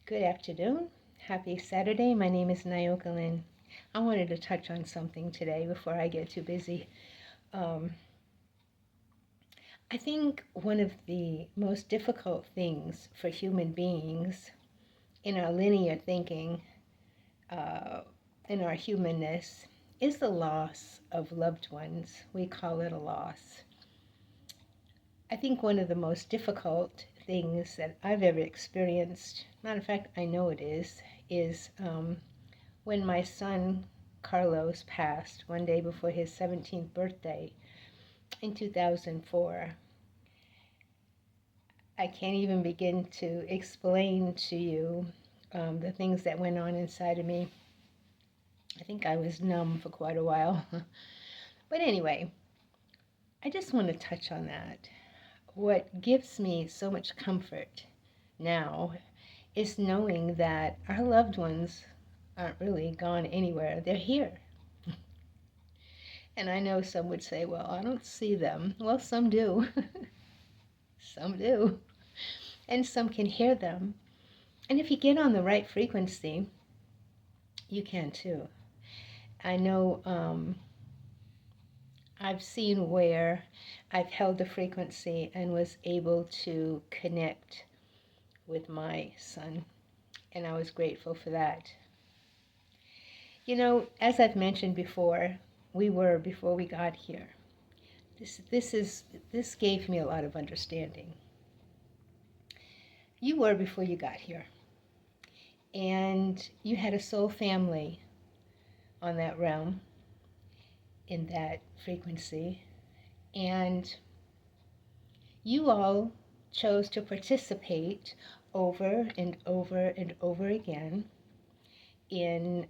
Good afternoon. Happy Saturday. My name is Nyoka Lynn. I wanted to touch on something today before I get too busy. Um, I think one of the most difficult things for human beings in our linear thinking, uh, in our humanness, is the loss of loved ones. We call it a loss. I think one of the most difficult things that I've ever experienced, matter of fact, I know it is when my son Carlos passed one day before his 17th birthday in 2004. I can't even begin to explain to you the things that went on inside of me. I think I was numb for quite a while. But anyway, I just want to touch on that. What gives me so much comfort now is knowing that our loved ones aren't really gone anywhere. They're here. And I know some would say, well, I don't see them. Well, some do. Some do. And some can hear them. And if you get on the right frequency, you can too. I know I've seen where I've held the frequency and was able to connect with my son. And I was grateful for that. You know, as I've mentioned before, we were before we got here. This gave me a lot of understanding. You were before you got here, and you had a soul family on that realm, in that frequency, and you all chose to participate over and over and over again in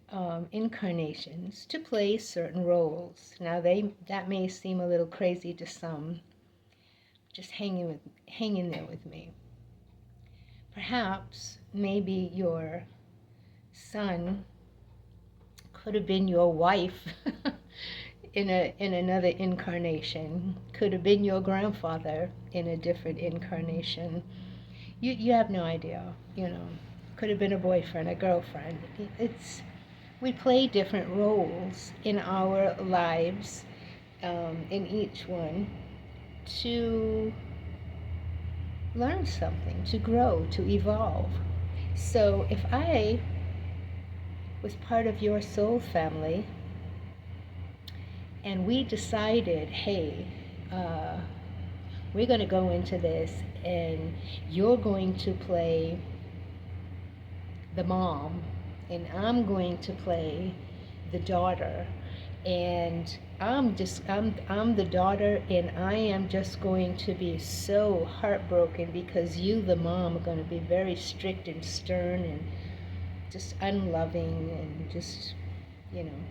incarnations to play certain roles. Now that may seem a little crazy to some. Just hang in there with me. Perhaps maybe your son could have been your wife in another incarnation. Could have been your grandfather in a different incarnation. You have no idea, you know. Could have been a boyfriend, a girlfriend. We play different roles in our lives, in each one, to learn something, to grow, to evolve. So if I was part of your soul family and we decided, hey, we're going to go into this and you're going to play the mom and I'm going to play the daughter, and I'm the daughter, and I am just going to be so heartbroken because you, the mom, are going to be very strict and stern and just unloving and just, you know.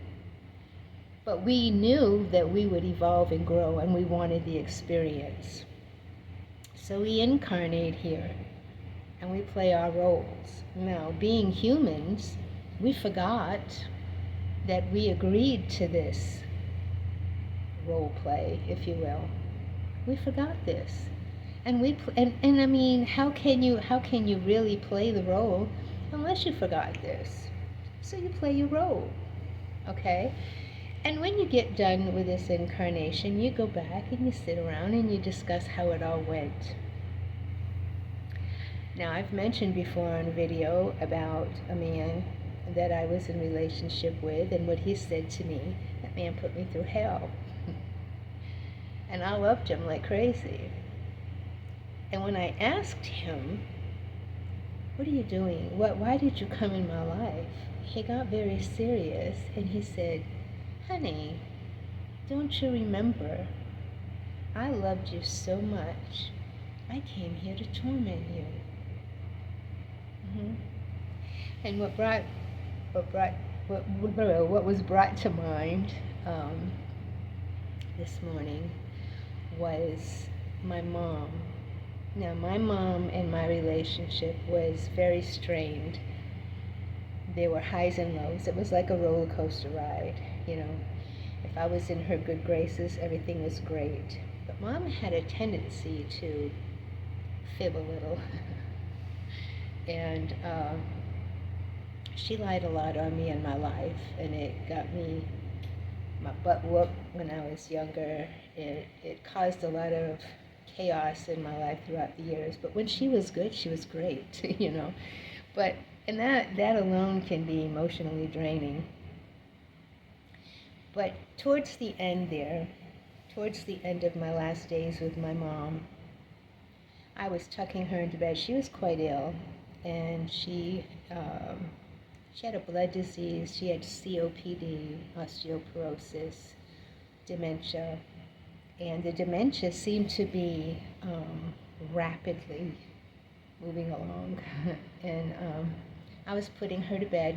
But we knew that we would evolve and grow, and we wanted the experience. So we incarnate here and we play our roles. Now, being humans, we forgot that we agreed to this role play, if you will. We forgot this. And and I mean, how can you really play the role unless you forgot this? So you play your role. Okay? And when you get done with this incarnation, you go back and you sit around and you discuss how it all went. Now, I've mentioned before on a video about a man that I was in relationship with and what he said to me. That man put me through hell. And I loved him like crazy. And when I asked him, what are you doing? Why did you come in my life? He got very serious and he said, honey, don't you remember? I loved you so much. I came here to torment you. And what was brought to mind this morning was my mom. Now, my mom and my relationship was very strained. There were highs and lows. It was like a roller coaster ride, you know. If I was in her good graces, everything was great. But Mom had a tendency to fib a little. And she lied a lot on me in my life, and it got me my butt whooped when I was younger. It caused a lot of chaos in my life throughout the years. But when she was good, she was great, you know. But and that alone can be emotionally draining. But towards the end there, towards the end of my last days with my mom, I was tucking her into bed. She was quite ill, and she had a blood disease. She had COPD, osteoporosis, dementia, and the dementia seemed to be rapidly moving along. And I was putting her to bed.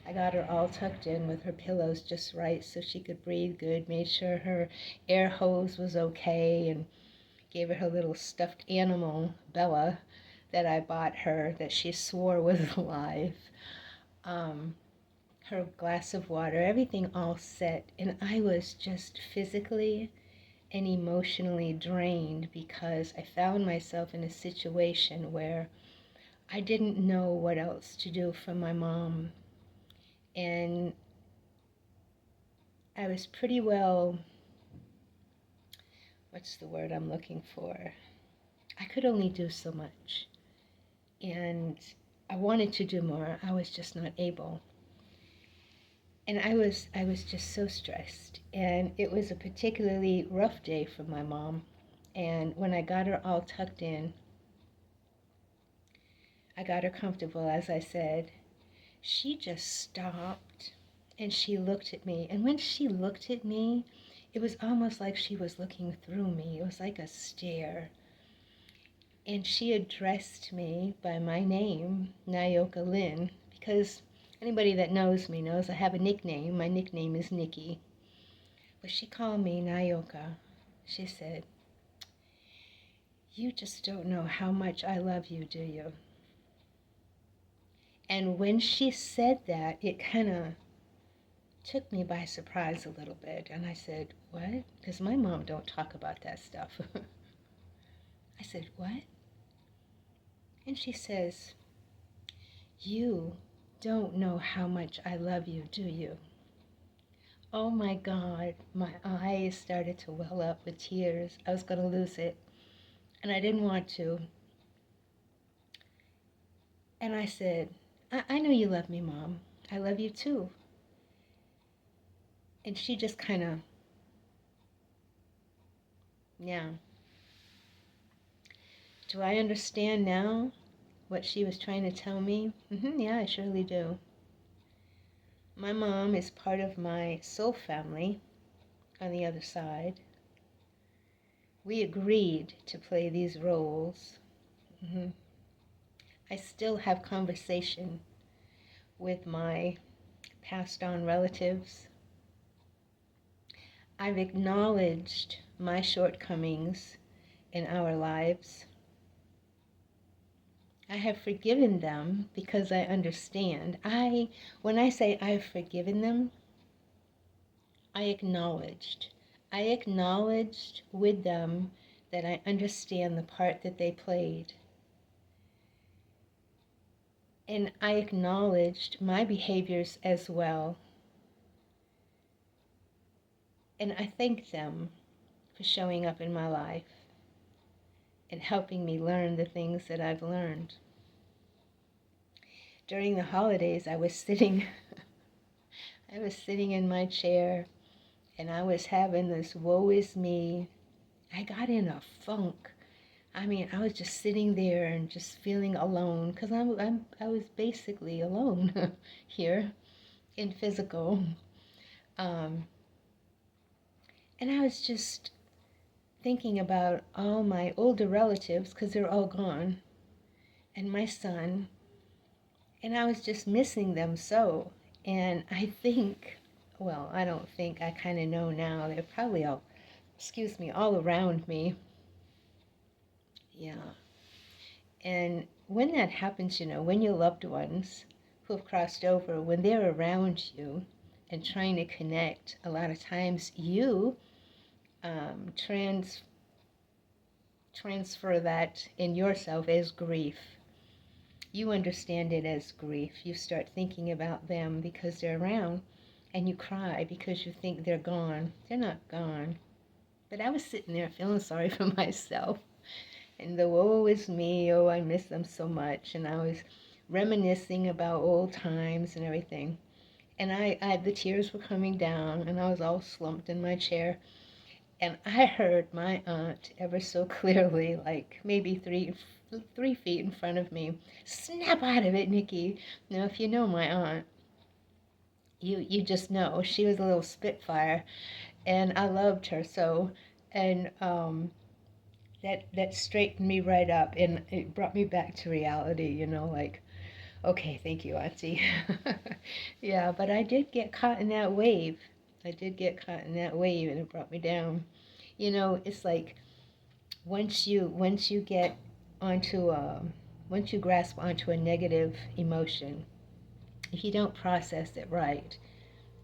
I got her all tucked in with her pillows just right so she could breathe good, made sure her air hose was okay, and gave her her little stuffed animal, Bella, that I bought her that she swore was alive. Um, her glass of water, everything all set. And I was just physically and emotionally drained because I found myself in a situation where I didn't know what else to do for my mom. And I was pretty well, what's the word I'm looking for? I could only do so much. And I wanted to do more. I was just not able. And I was just so stressed. And it was a particularly rough day for my mom. And when I got her all tucked in, I got her comfortable, as I said, she just stopped and she looked at me. And when she looked at me, it was almost like she was looking through me. It was like a stare. And she addressed me by my name, Nayoka Lynn, because anybody that knows me knows I have a nickname. My nickname is Nikki. But she called me Nayoka. She said, "You just don't know how much I love you, do you?" And when she said that, it kind of took me by surprise a little bit. And I said, "What?" Because my mom don't talk about that stuff. I said, "What?" And she says, "You don't know how much I love you, do you?" Oh my God, my eyes started to well up with tears. I was going to lose it, and I didn't want to. And I said, I know you love me, Mom. I love you too. And she just kind of, yeah. Do I understand now what she was trying to tell me? Yeah, I surely do. My mom is part of my soul family on the other side. We agreed to play these roles. I still have conversation with my passed on relatives. I've acknowledged my shortcomings in our lives. I have forgiven them because I understand. When I say I've forgiven them, I acknowledged. I acknowledged with them that I understand the part that they played. And I acknowledged my behaviors as well. And I thank them for showing up in my life and helping me learn the things that I've learned. During the holidays, I was sitting in my chair, and I was having this woe is me. I got in a funk. I mean, I was just sitting there and just feeling alone because I was basically alone here in physical. Um, and I was just thinking about all my older relatives because they're all gone, and my son, and I was just missing them so. And I think, well, I don't think, I kind of know now, they're probably all, excuse me, all around me. Yeah. And when that happens, when your loved ones who have crossed over, when they're around you and trying to connect, a lot of times you transfer that in yourself as grief. you understand it as grief. You start thinking about them because they're around, and you cry because you think they're gone. They're not gone. But I was sitting there feeling sorry for myself. And the woe is me, oh, I miss them so much. And I was reminiscing about old times and everything. And the tears were coming down, and I was all slumped in my chair. And I heard my aunt ever so clearly, like maybe 3 feet in front of me, "Snap out of it, Nikki." Now, if you know my aunt, you just know she was a little spitfire, and I loved her so. And that straightened me right up, and it brought me back to reality. Like, okay, thank you, Auntie. Yeah, but I did get caught in that wave. I did get caught in that wave, and it brought me down. It's like once you get onto once you grasp onto a negative emotion, if you don't process it right,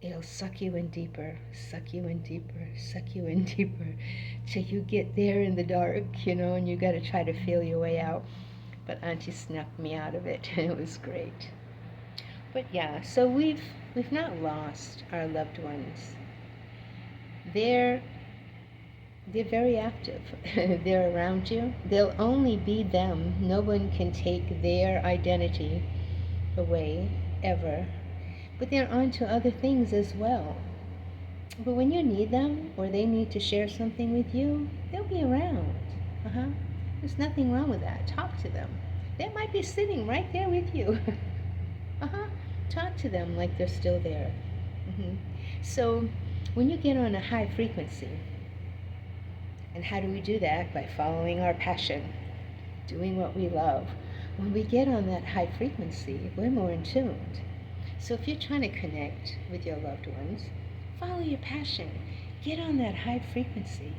it'll suck you in deeper, suck you in deeper, suck you in deeper, till you get there in the dark, and you got to try to feel your way out. But Auntie snapped me out of it, and it was great. But yeah, so we've not lost our loved ones. They're they're very active. They're around you. They'll only be them. No one can take their identity away ever. But they're on to other things as well. But when you need them or they need to share something with you, they'll be around. Uh-huh. There's nothing wrong with that. Talk to them. They might be sitting right there with you. Uh-huh. Talk to them like they're still there. Hmm. So when you get on a high frequency, and how do we do that? By following our passion, doing what we love. When we get on that high frequency, we're more in tune. So if you're trying to connect with your loved ones, follow your passion. Get on that high frequency.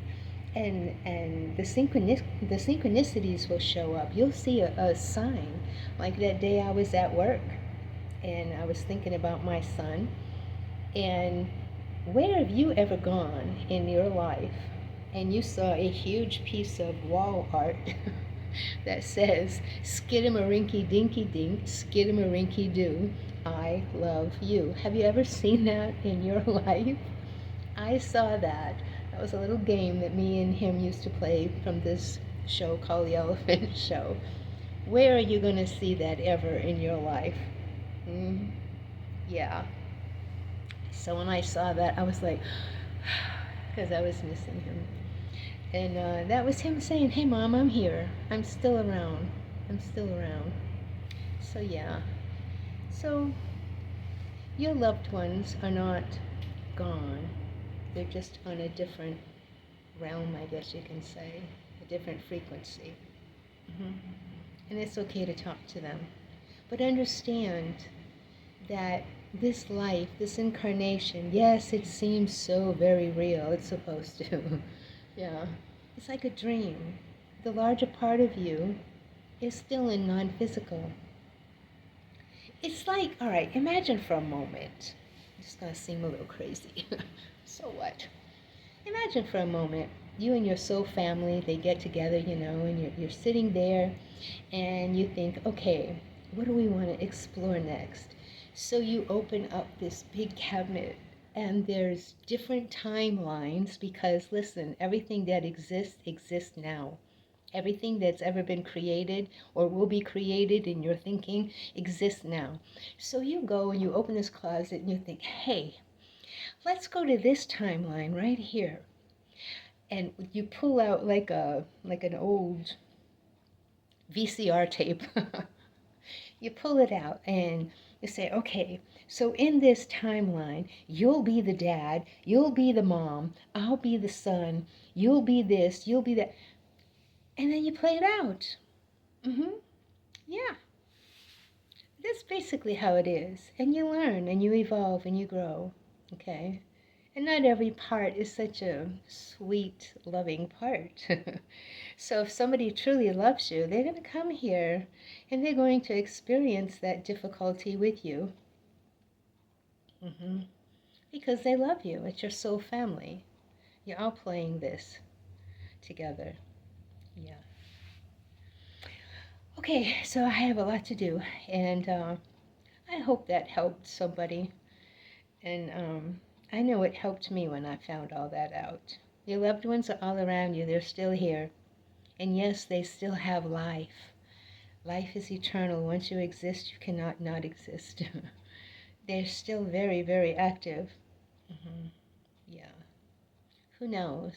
And the synchronicities will show up. You'll see a sign. Like that day I was at work and I was thinking about my son. And where have you ever gone in your life and you saw a huge piece of wall art that says, "Skidamarinky dinky dink, skidamarinky doo, I love you"? Have you ever seen that in your life? I saw that. That was a little game that me and him used to play from this show called The Elephant Show. Where are you going to see that ever in your life? Mm, yeah. So when I saw that, I was like, because I was missing him. And that was him saying, "Hey, Mom, I'm here. I'm still around. I'm still around." So, yeah. So, your loved ones are not gone. They're just on a different realm, I guess you can say, a different frequency. Hmm. And it's okay to talk to them. But understand that this life, this incarnation, yes, it seems so very real. It's supposed to. Yeah. It's like a dream. The larger part of you is still in non-physical. It's like, all right, imagine for a moment. It's going to seem a little crazy. So what? Imagine for a moment, you and your soul family, they get together, and you're sitting there and you think, okay, what do we want to explore next? So you open up this big cabinet and there's different timelines because, listen, everything that exists now. Everything that's ever been created or will be created in your thinking exists now. So you go and you open this closet and you think, hey, let's go to this timeline right here. And you pull out like an old VCR tape. You pull it out and you say, okay, so in this timeline, you'll be the dad, you'll be the mom, I'll be the son, you'll be this, you'll be that. And then you play it out. Mm-hmm. Yeah. That's basically how it is. And you learn and you evolve and you grow. Okay? And not every part is such a sweet, loving part. So if somebody truly loves you, they're going to come here and they're going to experience that difficulty with you. Hmm. Because they love you. It's your soul family. You're all playing this together. Yeah. Okay, so I have a lot to do, and I hope that helped somebody. And I know it helped me when I found all that out. Your loved ones are all around you, they're still here. And yes, they still have life. Life is eternal. Once you exist, you cannot not exist. They're still very, very active. Hmm. Yeah. Who knows?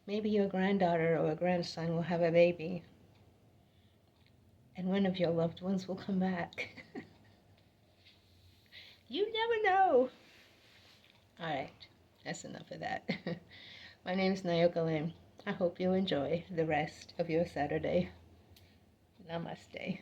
Maybe your granddaughter or a grandson will have a baby, and one of your loved ones will come back. You never know. All right, that's enough of that. My name is Nayoka Lynn. I hope you enjoy the rest of your Saturday. Namaste.